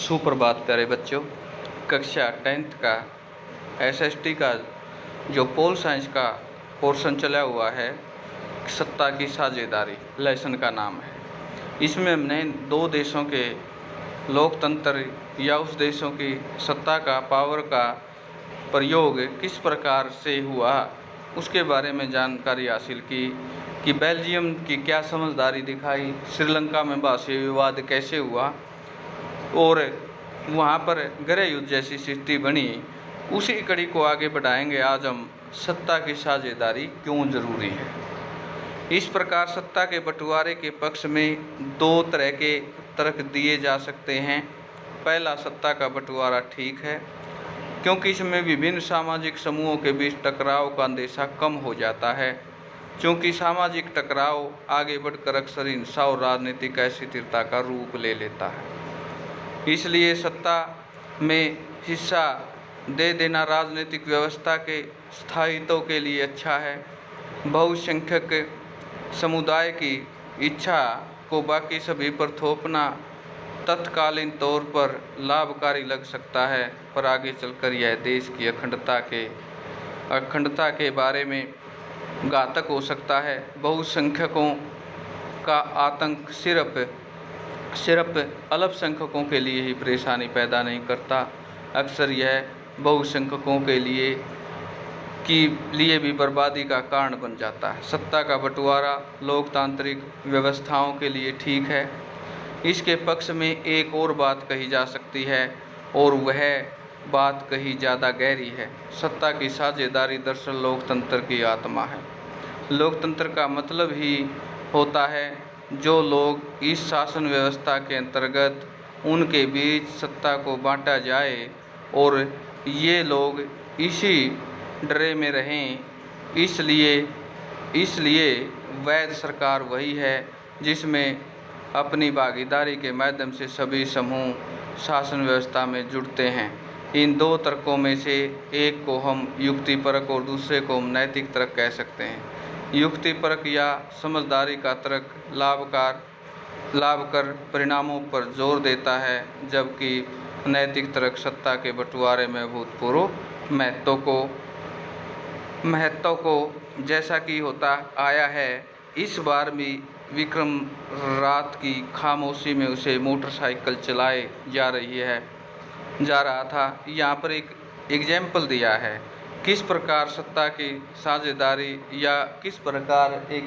सुप्रभात प्यारे बच्चों। कक्षा 10th का एसएसटी का जो पोल साइंस का पोर्शन चला हुआ है, सत्ता की साझेदारी लेसन का नाम है। इसमें हमने दो देशों के लोकतंत्र या उस देशों की सत्ता का पावर का प्रयोग किस प्रकार से हुआ उसके बारे में जानकारी हासिल की कि बेल्जियम की क्या समझदारी दिखाई, श्रीलंका में भाषाई विवाद कैसे हुआ और वहाँ पर गृह युद्ध जैसी स्थिति बनी। उसी कड़ी को आगे बढ़ाएंगे आज हम, सत्ता की साझेदारी क्यों जरूरी है। इस प्रकार सत्ता के बंटवारे के पक्ष में दो तरह के तर्क दिए जा सकते हैं। पहला, सत्ता का बंटवारा ठीक है क्योंकि इसमें विभिन्न सामाजिक समूहों के बीच टकराव का अंदेशा कम हो जाता है, क्योंकि सामाजिक टकराव आगे बढ़कर अक्सर हिंसा और राजनीतिक अस्थिरता का रूप ले लेता है। इसलिए सत्ता में हिस्सा दे देना राजनीतिक व्यवस्था के स्थायित्व के लिए अच्छा है। बहुसंख्यक समुदाय की इच्छा को बाकी सभी पर थोपना तत्कालीन तौर पर लाभकारी लग सकता है, पर आगे चलकर यह देश की अखंडता के बारे में घातक हो सकता है। बहुसंख्यकों का आतंक सिर्फ अल्पसंख्यकों के लिए ही परेशानी पैदा नहीं करता, अक्सर यह बहुसंख्यकों के लिए भी बर्बादी का कारण बन जाता है। सत्ता का बंटवारा लोकतांत्रिक व्यवस्थाओं के लिए ठीक है। इसके पक्ष में एक और बात कही जा सकती है और वह बात कहीं ज़्यादा गहरी है। सत्ता की साझेदारी दरअसल लोकतंत्र की आत्मा है। लोकतंत्र का मतलब ही होता है जो लोग इस शासन व्यवस्था के अंतर्गत उनके बीच सत्ता को बांटा जाए और ये लोग इसी डरे में रहें। इसलिए वैध सरकार वही है जिसमें अपनी भागीदारी के माध्यम से सभी समूह शासन व्यवस्था में जुड़ते हैं। इन दो तर्कों में से एक को हम युक्तिपरक और दूसरे को हम नैतिक तर्क कह सकते हैं। युक्तिपरक या समझदारी का तर्क लाभकर परिणामों पर जोर देता है, जबकि नैतिक तर्क सत्ता के बंटवारे में अभूतपूर्व महत्व को जैसा कि होता आया है। इस बार भी विक्रम रात की खामोशी में उसे मोटरसाइकिल चलाए जा रहा था। यहाँ पर एक एग्जाम्पल दिया है किस प्रकार सत्ता की साझेदारी या किस प्रकार एक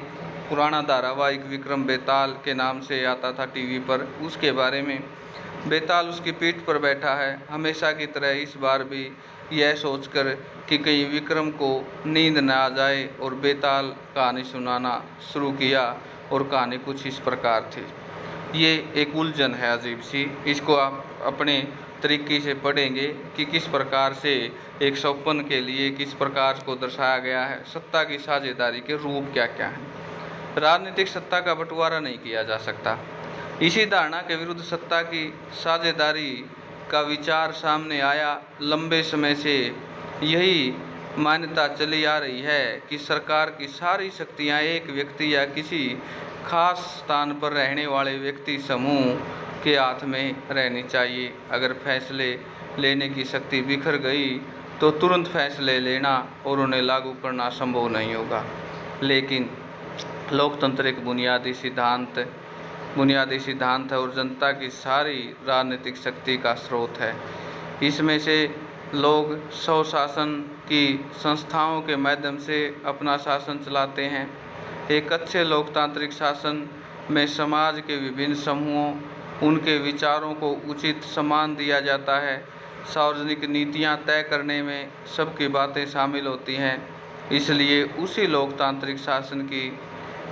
पुराना धारावाहिक विक्रम बेताल के नाम से आता था टीवी पर, उसके बारे में। बेताल उसकी पीठ पर बैठा है हमेशा की तरह, इस बार भी यह सोचकर कि कहीं विक्रम को नींद न आ जाए, और बेताल कहानी सुनाना शुरू किया और कहानी कुछ इस प्रकार थी। ये एक उलझन है अजीब सी, इसको आप अपने तरीके से पढ़ेंगे कि किस प्रकार से एक स्वप्न के लिए किस प्रकार को दर्शाया गया है। सत्ता की साझेदारी के रूप क्या क्या हैं। राजनीतिक सत्ता का बंटवारा नहीं किया जा सकता। इसी धारणा के विरुद्ध सत्ता की साझेदारी का विचार सामने आया। लंबे समय से यही मान्यता चली आ रही है कि सरकार की सारी शक्तियां एक व्यक्ति या किसी खास स्थान पर रहने वाले व्यक्ति समूह के हाथ में रहनी चाहिए। अगर फैसले लेने की शक्ति बिखर गई तो तुरंत फैसले लेना और उन्हें लागू करना संभव नहीं होगा। लेकिन लोकतंत्र एक बुनियादी सिद्धांत है और जनता की सारी राजनीतिक शक्ति का स्रोत है। इसमें से लोग स्वशासन की संस्थाओं के माध्यम से अपना शासन चलाते हैं। एक अच्छे लोकतांत्रिक शासन में समाज के विभिन्न समूहों उनके विचारों को उचित सम्मान दिया जाता है। सार्वजनिक नीतियां तय करने में सबकी बातें शामिल होती हैं। इसलिए उसी लोकतांत्रिक शासन की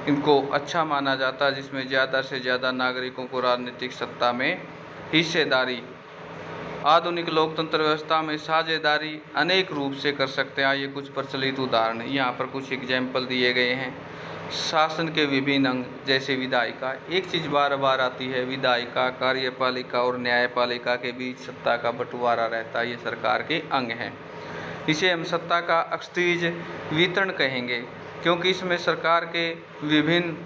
इनको अच्छा माना जाता है जिसमें ज़्यादा से ज़्यादा नागरिकों को राजनीतिक सत्ता में हिस्सेदारी। आधुनिक लोकतंत्र व्यवस्था में साझेदारी अनेक रूप से कर सकते हैं। ये कुछ प्रचलित उदाहरण हैं, यहाँ पर कुछ एग्जाम्पल दिए गए हैं। शासन के विभिन्न अंग जैसे विधायिका, एक चीज़ बार बार आती है, विधायिका, कार्यपालिका और न्यायपालिका के बीच सत्ता का बंटवारा रहता है। ये सरकार के अंग हैं। इसे हम सत्ता का अक्षितिज वितरण कहेंगे क्योंकि इसमें सरकार के विभिन्न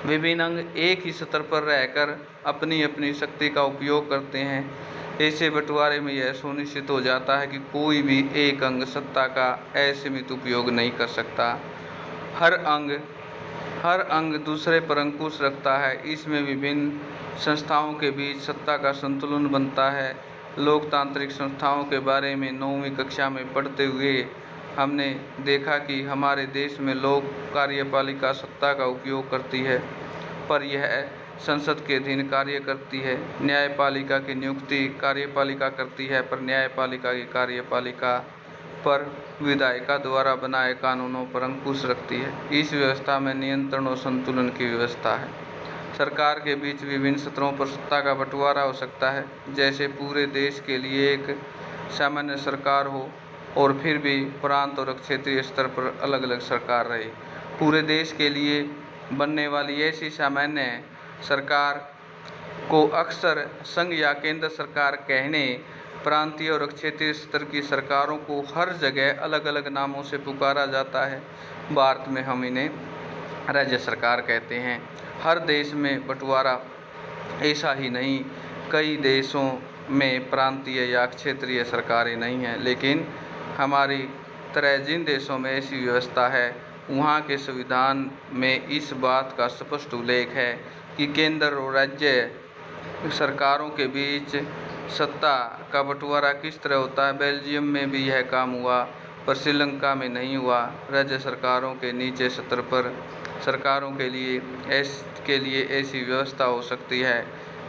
विभिन्न अंग एक ही स्तर पर रहकर अपनी अपनी शक्ति का उपयोग करते हैं। ऐसे बंटवारे में यह सुनिश्चित हो जाता है कि कोई भी एक अंग सत्ता का असीमित उपयोग नहीं कर सकता। हर अंग दूसरे पर अंकुश रखता है। इसमें विभिन्न संस्थाओं के बीच सत्ता का संतुलन बनता है। लोकतांत्रिक संस्थाओं के बारे में 9वीं कक्षा में पढ़ते हुए हमने देखा कि हमारे देश में लोक कार्यपालिका सत्ता का उपयोग करती है, पर यह संसद के अधीन कार्य करती है। न्यायपालिका की नियुक्ति कार्यपालिका करती है, पर न्यायपालिका की कार्यपालिका पर विधायिका द्वारा बनाए कानूनों पर अंकुश रखती है। इस व्यवस्था में नियंत्रण और संतुलन की व्यवस्था है। सरकार के बीच विभिन्न स्तरों पर सत्ता का बंटवारा हो सकता है, जैसे पूरे देश के लिए एक सामान्य सरकार हो और फिर भी प्रांत और क्षेत्रीय स्तर पर अलग अलग सरकार रहे। पूरे देश के लिए बनने वाली ऐसी सामान्य सरकार को अक्सर संघ या केंद्र सरकार कहने, प्रांतीय और क्षेत्रीय स्तर की सरकारों को हर जगह अलग अलग नामों से पुकारा जाता है। भारत में हम इन्हें राज्य सरकार कहते हैं। हर देश में बंटवारा ऐसा ही नहीं, कई देशों में प्रांतीय या क्षेत्रीय सरकारें नहीं हैं, लेकिन हमारी तरह जिन देशों में ऐसी व्यवस्था है, वहाँ के संविधान में इस बात का स्पष्ट उल्लेख है कि केंद्र और राज्य सरकारों के बीच सत्ता का बंटवारा किस तरह होता है। बेल्जियम में भी यह काम हुआ, पर श्रीलंका में नहीं हुआ। राज्य सरकारों के नीचे स्तर पर सरकारों के लिए ऐसी व्यवस्था हो सकती है।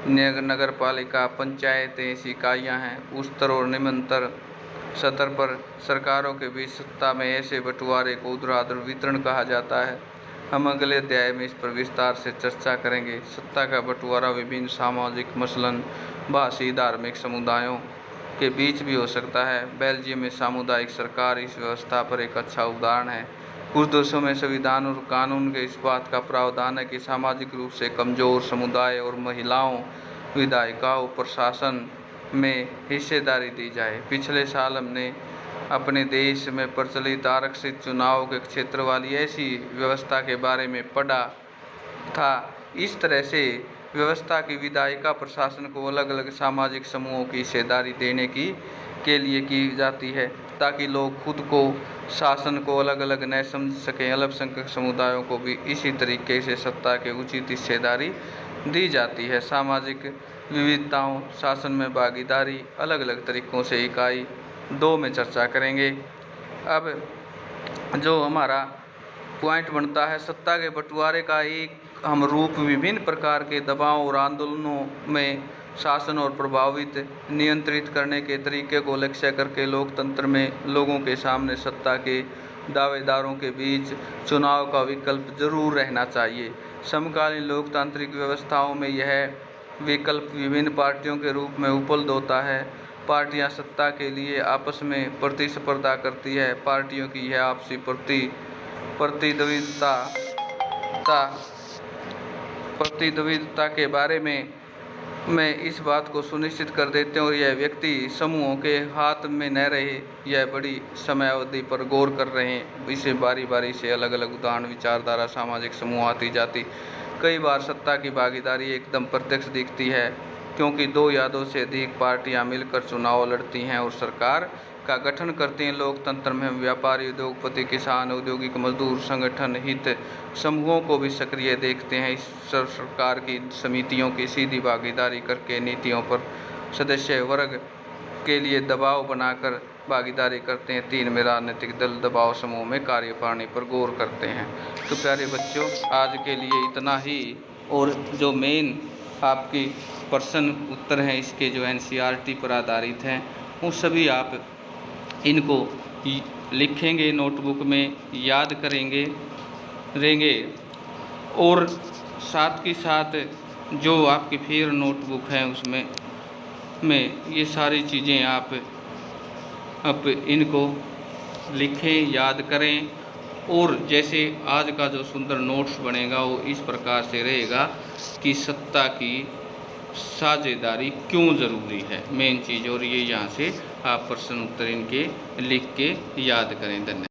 नगर पालिका पंचायतें ऐसी इकाइयाँ हैं। उच्चतर और निम्नतर स्तर पर सरकारों के बीच सत्ता में ऐसे बंटवारे को ऊर्ध्वाधर वितरण कहा जाता है। हम अगले अध्याय में इस पर विस्तार से चर्चा करेंगे। सत्ता का बंटवारा विभिन्न सामाजिक, मसलन भाषी, धार्मिक समुदायों के बीच भी हो सकता है। बेल्जियम में सामुदायिक सरकार इस व्यवस्था पर एक अच्छा उदाहरण है। कुछ देशों में संविधान और कानून के इस बात का प्रावधान है कि सामाजिक रूप से कमजोर समुदाय और महिलाओं विधायिकाओं प्रशासन में हिस्सेदारी दी जाए। पिछले साल हमने अपने देश में प्रचलित आरक्षित चुनाव के क्षेत्र वाली ऐसी व्यवस्था के बारे में पढ़ा था। इस तरह से व्यवस्था की विधायिका प्रशासन को अलग अलग सामाजिक समूहों की हिस्सेदारी देने के लिए की जाती है, ताकि लोग खुद को शासन को अलग अलग न समझ सकें। अल्पसंख्यक समुदायों को भी इसी तरीके से सत्ता के उचित हिस्सेदारी दी जाती है। सामाजिक विविधताओं, शासन में भागीदारी, अलग अलग तरीकों से इकाई 2 में चर्चा करेंगे। अब जो हमारा पॉइंट बनता है, सत्ता के बंटवारे का एक हम रूप विभिन्न प्रकार के दबाव और आंदोलनों में शासन और प्रभावित नियंत्रित करने के तरीके को लक्ष्य करके लोकतंत्र में लोगों के सामने सत्ता के दावेदारों के बीच चुनाव का विकल्प जरूर रहना चाहिए। समकालीन लोकतांत्रिक व्यवस्थाओं में यह विकल्प विभिन्न पार्टियों के रूप में उपलब्ध होता है। पार्टियां सत्ता के लिए आपस में प्रतिस्पर्धा करती है। पार्टियों की यह आपसी प्रतिद्वंद्विता के बारे में इस बात को सुनिश्चित कर देते हैं और यह व्यक्ति समूहों के हाथ में न रहे, यह बड़ी समयावधि पर गौर कर रहे हैं। इसे बारी बारी से अलग अलग उदाहरण, विचारधारा, सामाजिक समूह आती जाती। कई बार सत्ता की भागीदारी एकदम प्रत्यक्ष दिखती है, क्योंकि 2 या 2 से अधिक पार्टियां मिलकर चुनाव लड़ती हैं और सरकार का गठन करती हैं। लोकतंत्र में हम व्यापारी, उद्योगपति, किसान, औद्योगिक मजदूर संगठन, हित समूहों को भी सक्रिय देखते हैं। इस सरकार की समितियों की सीधी भागीदारी करके नीतियों पर सदस्य वर्ग के लिए दबाव बनाकर भागीदारी करते हैं। 3 में राजनीतिक दल दबाव समूह में कार्यप्रणाली पर गौर करते हैं। तो प्यारे बच्चों, आज के लिए इतना ही। और जो मेन आपकी प्रश्न उत्तर हैं इसके जो NCERT पर आधारित हैं, वो सभी आप इनको लिखेंगे, नोटबुक में याद करेंगे और साथ के साथ जो आपकी फिर नोटबुक है उसमें ये सारी चीज़ें आप इनको लिखें, याद करें। और जैसे आज का जो सुंदर नोट्स बनेगा वो इस प्रकार से रहेगा कि सत्ता की साझेदारी क्यों ज़रूरी है, मेन चीज़। और ये यहाँ से आप प्रश्न उत्तर इनके लिख के याद करें। धन्यवाद।